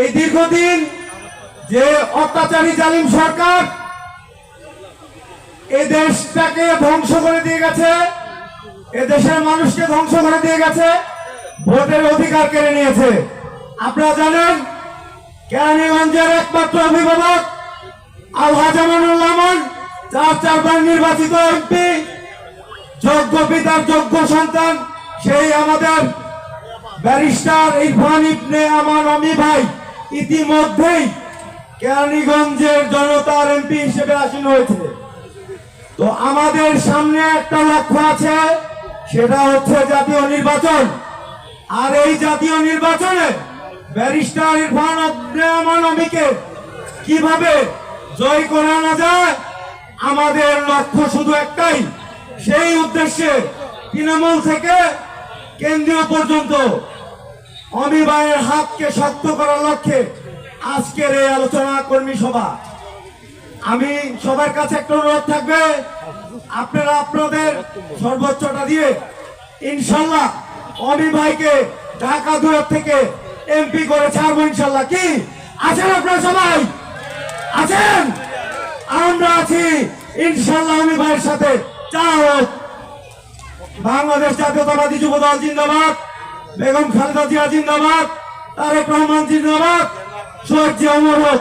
এই দীর্ঘদিন যে অত্যাচারী জালিম সরকার এই দেশটাকে ধ্বংস করে দিয়ে গেছে, এ দেশের মানুষকে ধ্বংস করে দিয়ে গেছে, ভোটের অধিকার কেড়ে নিয়েছে। আপনারা জানেন কেরানীগঞ্জের একমাত্র অভিভাবক আলহাজ আমানুল আমান, চারবার নির্বাচিত এমপি, যোগ্য পিতার যোগ্য সন্তান, সেই আমাদের ব্যারিস্টার ইরফান ইবনে আমান অমি ভাই ইতিমধ্যেই কেরানীগঞ্জের জনতার এমপি হিসেবে আসীন হয়েছে। তো আমাদের সামনে একটা লক্ষ্য আছে, সেটা হচ্ছে জাতীয় নির্বাচন। আর এই জাতীয় নির্বাচনে ব্যারিস্টার ইরফান ইবনে আমান অমিকে কিভাবে জয় করে আনা যায়, আমাদের লক্ষ্য শুধু একটাই। সেই উদ্দেশ্যে তৃণমূল থেকে কেন্দ্রীয় পর্যন্ত অমি ভাইয়ের হাতকে শক্ত করার লক্ষ্যে আজকের এই আলোচনা কর্মী সভা। আমি সবার কাছে একটা অনুরোধ থাকবে, আপনারা আপনাদের সর্বোচ্চটা দিয়ে ইনশাল্লাহ অমি ভাইকে ঢাকা 2 থেকে এমপি করে ছাড়বো ইনশাল্লাহ। কি আছেন আপনারা? সবাই আছেন? আমরা আছি ইনশাল্লাহ। অমি ভাইয়ের সাথে চাও। বাংলাদেশ জাতীয়তাবাদী যুব দল জিন্দাবাদ, বেগম খালেদা জিয়া জিন্দাবাদ, তারেক রহমান জিন্দাবাদ, শহীদ জিয়া অমর হোক।